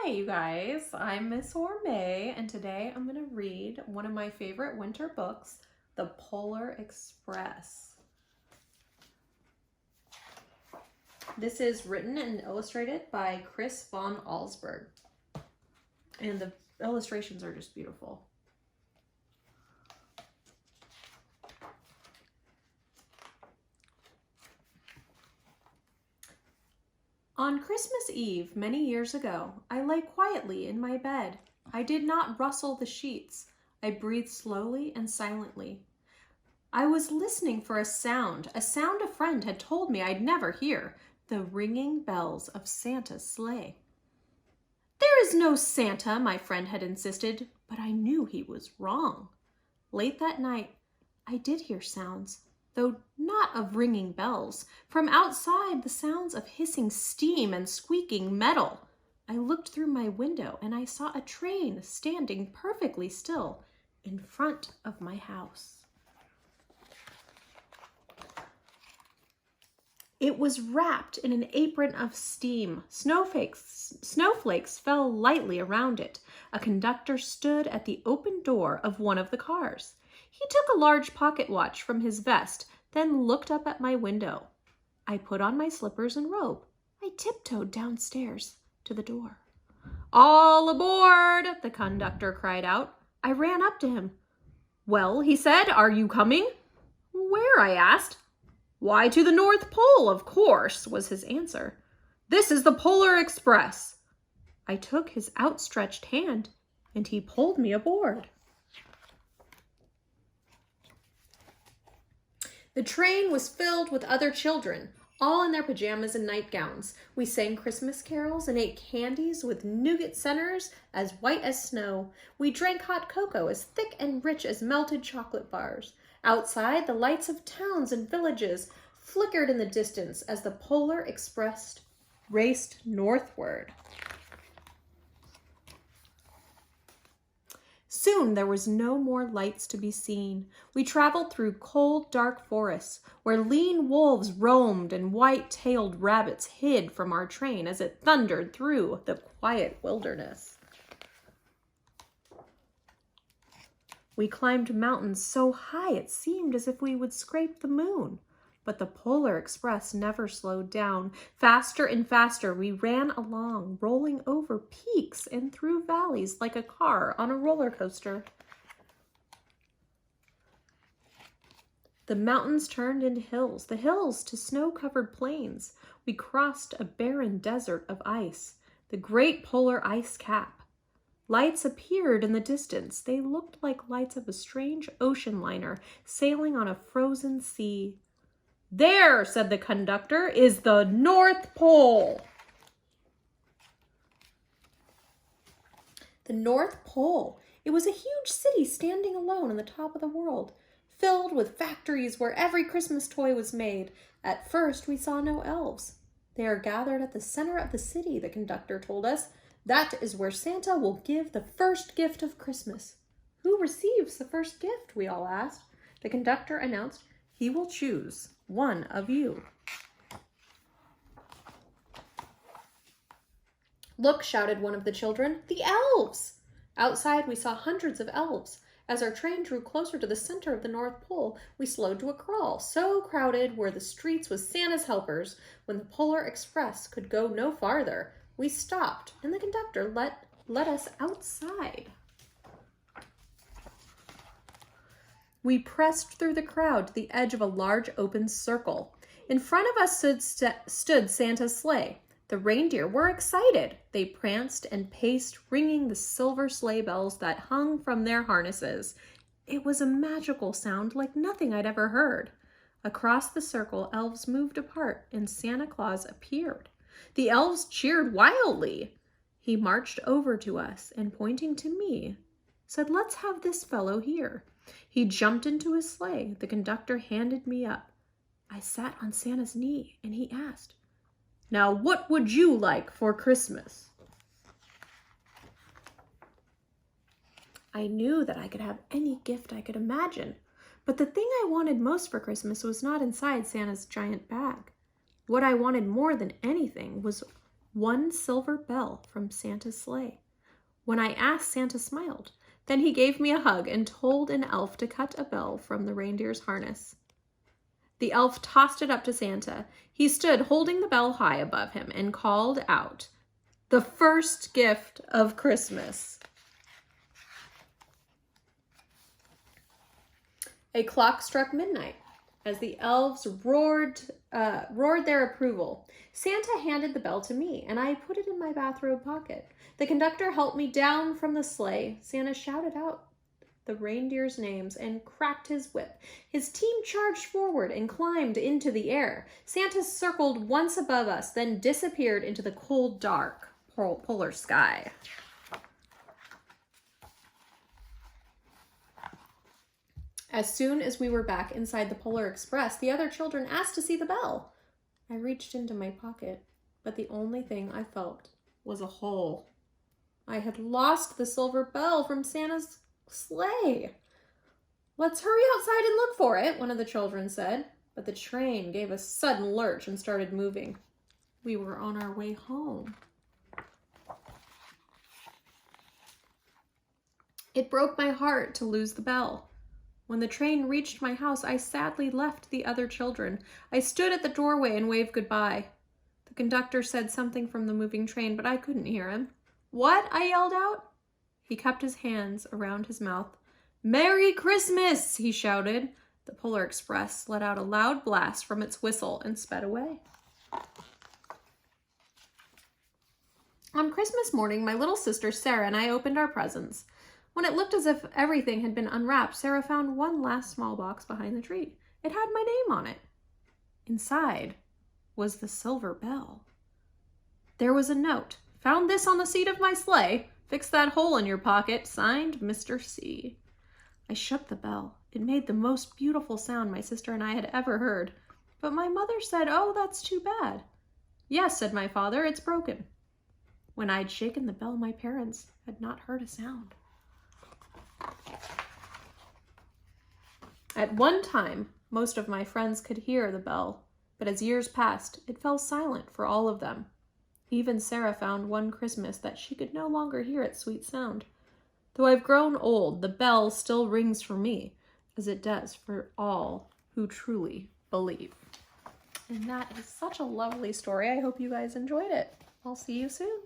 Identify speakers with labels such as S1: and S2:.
S1: Hi, you guys. I'm Miss Orme, and today I'm going to read one of my favorite winter books, The Polar Express. This is written and illustrated by Chris von Allsburg, and the illustrations are just beautiful. On Christmas Eve, many years ago, I lay quietly in my bed. I did not rustle the sheets. I breathed slowly and silently. I was listening for a sound a friend had told me I'd never hear, the ringing bells of Santa's sleigh. There is no Santa, my friend had insisted, but I knew he was wrong. Late that night, I did hear sounds, though not of ringing bells. From outside, the sounds of hissing steam and squeaking metal. I looked through my window and I saw a train standing perfectly still in front of my house. It was wrapped in an apron of steam. Snowflakes fell lightly around it. A conductor stood at the open door of one of the cars. He took a large pocket watch from his vest, then looked up at my window. I put on my slippers and robe. I tiptoed downstairs to the door. All aboard, the conductor cried out. I ran up to him. Well, he said, are you coming? Where? I asked. Why, to the North Pole, of course, was his answer. This is the Polar Express. I took his outstretched hand, and he pulled me aboard. The train was filled with other children, all in their pajamas and nightgowns. We sang Christmas carols and ate candies with nougat centers as white as snow. We drank hot cocoa as thick and rich as melted chocolate bars. Outside, the lights of towns and villages flickered in the distance as the Polar Express raced northward. Soon there was no more lights to be seen. We traveled through cold, dark forests where lean wolves roamed and white-tailed rabbits hid from our train as it thundered through the quiet wilderness. We climbed mountains so high it seemed as if we would scrape the moon. But the Polar Express never slowed down. Faster and faster we ran along, rolling over peaks and through valleys like a car on a roller coaster. The mountains turned into hills, the hills to snow-covered plains. We crossed a barren desert of ice, the great polar ice cap. Lights appeared in the distance. They looked like lights of a strange ocean liner sailing on a frozen sea. There, said the conductor, is the North Pole. The North Pole. It was a huge city standing alone on the top of the world, filled with factories where every Christmas toy was made. At first, we saw no elves. They are gathered at the center of the city, the conductor told us. That is where Santa will give the first gift of Christmas. Who receives the first gift? We all asked. The conductor announced, he will choose one of you. Look, shouted one of the children, the elves! Outside, we saw hundreds of elves. As our train drew closer to the center of the North Pole, we slowed to a crawl. So crowded were the streets with Santa's helpers, when the Polar Express could go no farther. We stopped, and the conductor let us outside. We pressed through the crowd to the edge of a large open circle. In front of us stood Santa's sleigh. The reindeer were excited. They pranced and paced, ringing the silver sleigh bells that hung from their harnesses. It was a magical sound like nothing I'd ever heard. Across the circle, elves moved apart, and Santa Claus appeared. The elves cheered wildly. He marched over to us and, pointing to me, said, let's have this fellow here. He jumped into his sleigh. The conductor handed me up. I sat on Santa's knee, and he asked, now what would you like for Christmas? I knew that I could have any gift I could imagine, but the thing I wanted most for Christmas was not inside Santa's giant bag. What I wanted more than anything was one silver bell from Santa's sleigh. When I asked, Santa smiled. Then he gave me a hug and told an elf to cut a bell from the reindeer's harness. The elf tossed it up to Santa. He stood holding the bell high above him and called out, "The first gift of Christmas." A clock struck midnight. As the elves roared their approval, Santa handed the bell to me, and I put it in my bathrobe pocket. The conductor helped me down from the sleigh. Santa shouted out the reindeers' names and cracked his whip. His team charged forward and climbed into the air. Santa circled once above us, then disappeared into the cold, dark polar sky. As soon as we were back inside the Polar Express, the other children asked to see the bell. I reached into my pocket, but the only thing I felt was a hole. I had lost the silver bell from Santa's sleigh. "Let's hurry outside and look for it," one of the children said, but the train gave a sudden lurch and started moving. We were on our way home. It broke my heart to lose the bell. When the train reached my house, I sadly left the other children. I stood at the doorway and waved goodbye. The conductor said something from the moving train, but I couldn't hear him. "What?" I yelled out. He cupped his hands around his mouth. "Merry Christmas!" he shouted. The Polar Express let out a loud blast from its whistle and sped away. On Christmas morning, my little sister Sarah and I opened our presents. When it looked as if everything had been unwrapped, Sarah found one last small box behind the tree. It had my name on it. Inside was the silver bell. There was a note. "Found this on the seat of my sleigh. Fix that hole in your pocket. Signed, Mr. C." I shook the bell. It made the most beautiful sound my sister and I had ever heard. But my mother said, "Oh, that's too bad." "Yes," said my father, "it's broken." When I'd shaken the bell, my parents had not heard a sound. At one time, most of my friends could hear the bell, but as years passed, it fell silent for all of them. Even Sarah found one Christmas that she could no longer hear its sweet sound. Though I've grown old, the bell still rings for me, as it does for all who truly believe. And that is such a lovely story. I hope you guys enjoyed it. I'll see you soon.